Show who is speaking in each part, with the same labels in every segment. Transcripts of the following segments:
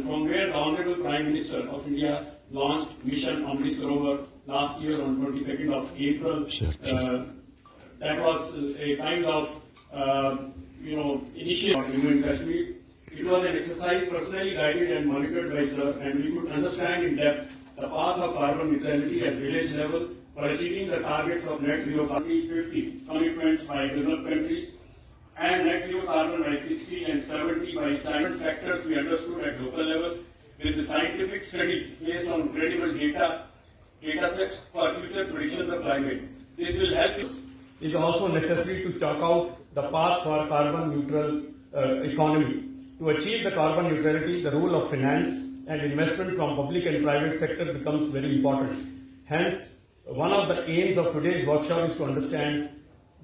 Speaker 1: from where the Honorable Prime Minister of India launched Mission Amrit Sarovar last year on 22nd of April. That was a kind of initiative for Jammu and Kashmir. It was an exercise personally guided and monitored by Sir, and we could understand in depth the path of carbon neutrality at village level for achieving the targets of net zero carbon 50 commitments by developed countries and net zero carbon by 60 and 70 by climate sectors we understood at local level with the scientific studies based on credible data sets for future predictions of climate. This will help us. It is also necessary to chalk out the path for carbon neutral economy. To achieve the carbon neutrality, the role of finance and investment from public and private sector becomes very important. Hence, one of the aims of today's workshop is to understand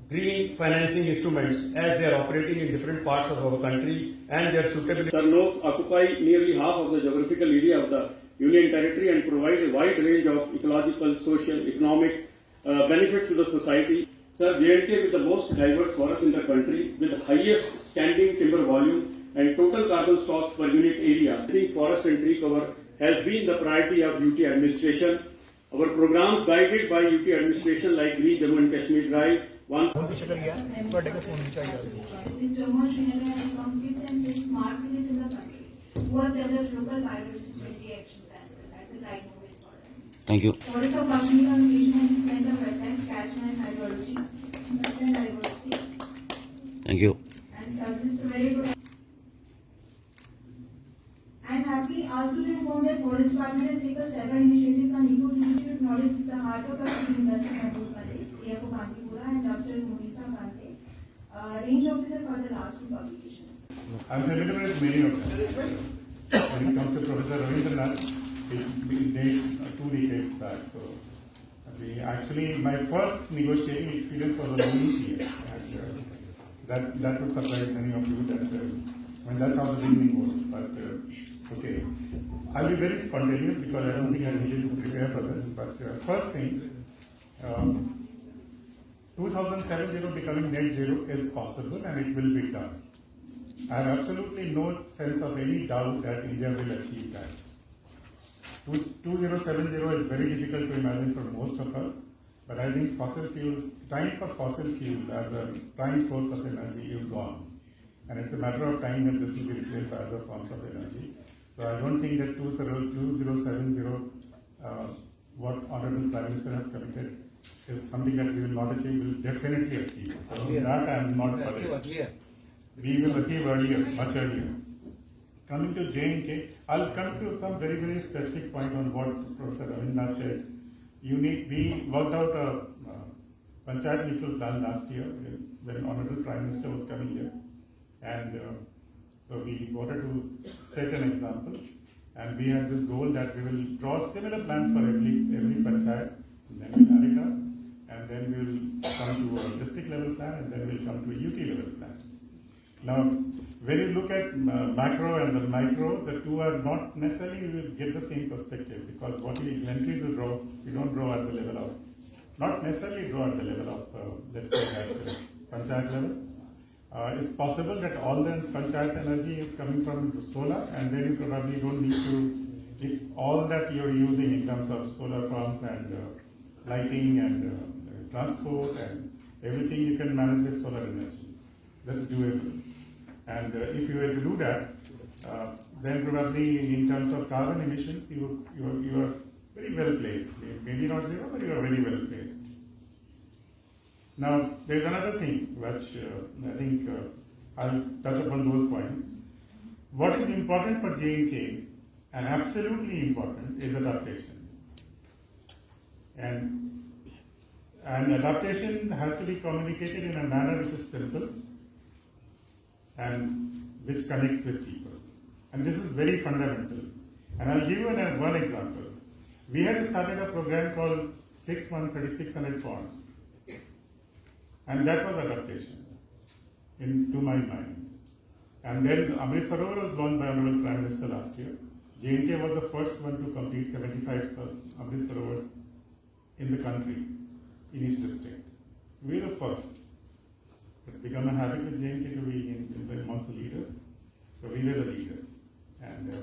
Speaker 1: green financing instruments as they are operating in different parts of our country and their suitability. Surnos occupy nearly half of the geographical area of the Union Territory and provide a wide range of ecological, social, economic benefits to the society. Sir, J&K with the most diverse forests in the country, with the highest standing timber volume and total carbon stocks per unit area. Forest and tree cover has been the priority of UT administration. Our programs guided by UT administration like Green Jammu and Kashmir Drive. Once
Speaker 2: Jammu and Srinagar have become fifth and sixth smart cities in the country who have developed local biodiversity action plans. That's the right moment for them.
Speaker 3: Thank you.
Speaker 2: Forests of Kashmir on occasion and extent of wetlands, catchment, hydrology, nutrient diversity.
Speaker 3: Thank you.
Speaker 2: And subsist very good. I am happy also to inform that Forest Department has taken several initiatives on eco-tourism to acknowledge the hard work of the University of Jammu, AFO Kampipura and Dr. Range officer for the last two publications.
Speaker 4: I'm familiar with many of them. When it comes to Professor Ravindranath, it dates 2 decades back. So, actually, my first negotiating experience was on UCA. That would surprise many of you. That's how the beginning was. But okay, I'll be very spontaneous because I don't think I needed to prepare for this. But first thing. 2070 becoming net zero is possible and it will be done. I have absolutely no sense of any doubt that India will achieve that. 2070 is very difficult to imagine for most of us, but I think time for fossil fuel as a prime source of energy is gone. And it's a matter of time that this will be replaced by other forms of energy. So I don't think that 2070, what Honorable Prime Minister has committed, is something that we will not achieve, we will definitely achieve. So that I am not worried. We will achieve earlier, much earlier. Coming to J&K, I'll come to some very, very specific point on what Professor Ravindranath said. We worked out a Panchayat neutral plan last year when Honorable Prime Minister was coming here. And so we wanted to set an example. And we had this goal that we will draw similar plans for every Panchayat. Then we'll add it up, and then we'll come to a district level plan, and then we'll come to a UT level plan. Now, when you look at macro and the micro, the two are not necessarily, we will get the same perspective, because what we inventories will draw, we don't draw at the level of, not necessarily draw at the level of, let's say, at Panchayat level. It's possible that all the Panchayat energy is coming from solar, and then you probably don't need to, if all that you're using in terms of solar farms and lighting and transport and everything you can manage with solar energy. That's doable. And if you were to do that, then probably in terms of carbon emissions, you are very well placed. Maybe not zero, but you are very well placed. Now, there's another thing which I think I'll touch upon those points. What is important for J&K and absolutely important is adaptation. And adaptation has to be communicated in a manner which is simple and which connects with people. And this is very fundamental. And I'll give you one example. We had started a program called 6-1-3600 ponds. And that was adaptation, to my mind. And then Amrit Sarovar was launched by Honorable Prime Minister last year. J&K was the first one to complete 75 Amrit Sarovars in the country, in each district. We were the first. It became a habit with J&K to be amongst the leaders. So we were the leaders. And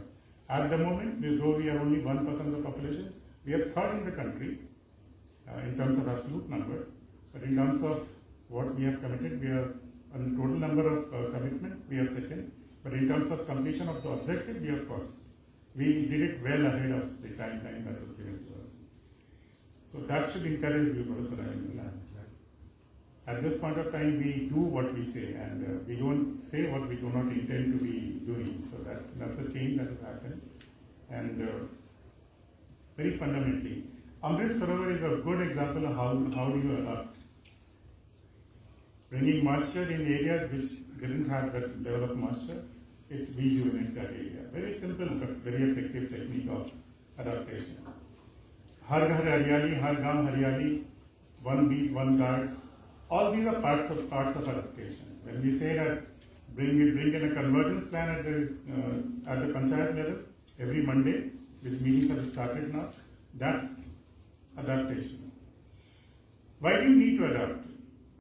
Speaker 4: At the moment, though we are only 1% of the population, we are third in the country in terms of absolute numbers. But in terms of what we have committed, we are on the total number of commitment, we are second. But in terms of completion of the objective, we are first. We did it well ahead of the timeline that was given to us. So that should encourage you, Brother. At this point of time, we do what we say, and we don't say what we do not intend to be doing. So that's a change that has happened. And very fundamentally, Amrit Sarovar is a good example of how do you adapt. Bringing moisture in areas which didn't have that level of moisture, it rejuvenates that area. Very simple but very effective technique of adaptation. Har ghar haryali, har gaam haryali, one beat, one guard. All these are parts of adaptation. When we say that bring in a convergence plan at the panchayat level every Monday, which meetings have started now, that's adaptation. Why do you need to adapt?